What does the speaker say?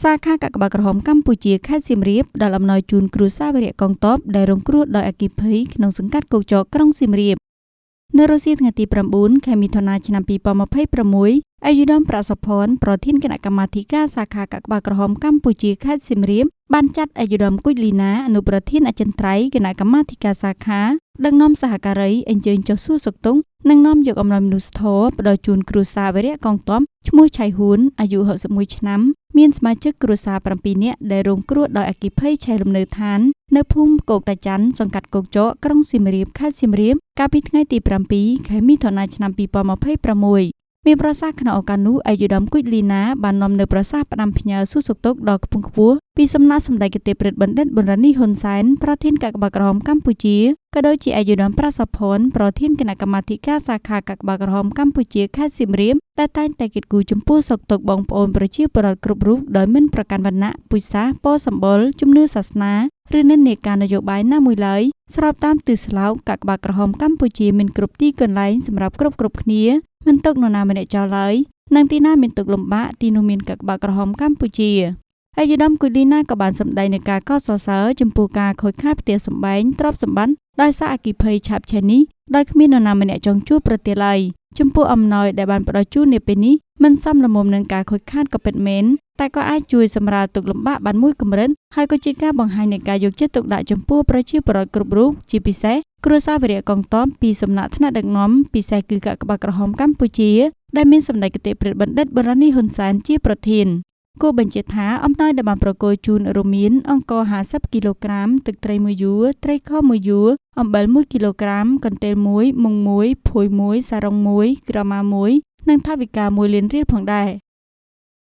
សាខាកាកបាទក្រហមកម្ពុជាខេត្តសៀមរាបដល់អំណោយជូនគ្រួសារវីរៈកងទ័ពដែលរងគ្រោះដោយអគ្គិភ័យក្នុងសង្កាត់គោកចកក្រុងសៀមរាបនៅរសៀលថ្ងៃទី9 ខែមិថុនាឆ្នាំ2026អាយុដំប្រាក់សុផាន់ប្រធានគណៈកម្មាធិការសាខាកាកបាទក្រហមកម្ពុជាខេត្តសៀមរាបបានចាត់អាយុដំគុជលីណាអនុប្រធានអចិន្ត្រៃយ៍គណៈកម្មាធិការសាខាដឹកនាំសហការីអញ្ជើញចុះសួរសុខទុក្ខនិងនាំយកអំណោយមនុស្សធម៌ផ្ដល់ជូនគ្រួសារវីរៈកងទ័ពឈ្មោះឆៃហ៊ួនអាយុ61ឆ្នាំមានសមាជិកគ្រួសារ7នាក់ដែលរងគ្រោះដោយអគ្គិភ័យឆេះលំនៅឋាននៅភូមិគោកតាច័ន្ទសង្កាត់គោកចកក្រុងសៀមរាបខេត្តសៀមរាបកាលពីថ្ងៃទី7 ខែមិថុនាឆ្នាំ2026មានប្រសាសន៍ក្នុងឱកាសនោះអាយុដំគុជលីណាបាននាំនៅប្រសាសន៍ផ្ដាំផ្ញើសួរសុខទុក្ខដល់ខ្ពង់ខ្ពស់ពីសំណាក់សម្ដេចគតិប្រិទ្ធបណ្ឌិតប៊ុនរ៉ានីហ៊ុនសែនប្រធានកាកបាទក្រហមកម្ពុជាក៏ដូចជាអាយុដំប្រាក់សុផាន់ប្រធានគណៈកម្មាធិការសាខាកាកបាទក្រហមកម្ពុជាខេត្តសៀមរាបដែលតែងតែគិតគូរចំពោះសុខទុក្ខបងប្អូនប្រជាពលរដ្ឋគ្រប់រូបដោយមិនប្រកាន់វណ្ណៈពូជសាសន៍ពណ៌សម្បុរជំនឿសាសនាឬនិន្នាការនយោបាយណាមួយឡើយស្របតាមទិសស្លោកកាកបាទក្រហមកម្ពុជាមានគ្រប់ទីកន្លែងសម្រាប់គ្រប់គ្នាមិនទុកនរណាម្នាក់ចោលឡើយនិងទីណាមានទុក្ខលំបាកទីនោះមានកាកបាទក្រហមកម្ពុជាអាយុដំគុជលីណាក៏បានសម្ដែងនឹងការកោតសរសើរចំពោះការខូចខាតផ្ទះសម្បែងទ្រព្យសម្បត្តិដោយសារអគ្គិភ័យឆាបឆេះនេះដោយគ្មាននរណាម្នាក់ចង់ជួបប្រទះឡើយចំពោះអំណោយដែលបានផ្ដល់ជូននាពេលនេះមិនសមល្មមនឹងការខូចខាតក៏ពិតមែនតែក៏អាចជួយសម្រាលទុក្ខលំបាកបានមួយកម្រិតហើយក៏ជាការបង្ហាញនៃការយកចិត្តទុកដាក់ចំពោះប្រជាពលរដ្ឋគ្រប់រូបជាពិសេសគ្រួសារវីរៈកងទ័ពពីសំណាក់ថ្នាក់ដឹកនាំពិសេសគឺកាកបាទក្រហមកម្ពុជាដែលមានសម្ដេចគតិប្រិទ្ធបណ្ឌិតប៊ុនរ៉ានីហ៊ុនសែនជាប្រធានគួរបញ្ជាក់ថាអំណោយដែលបានប្រគល់ជូនរួមមានអង្ករ50គីឡូក្រាមទឹកត្រី1យួរត្រីខ1យួរអំបិល1គីឡូក្រាមកន្ទេល1មុង1ភួយ1សារ៉ុង1ក្រមា1និងថវិកា1លានរៀលផងដែរ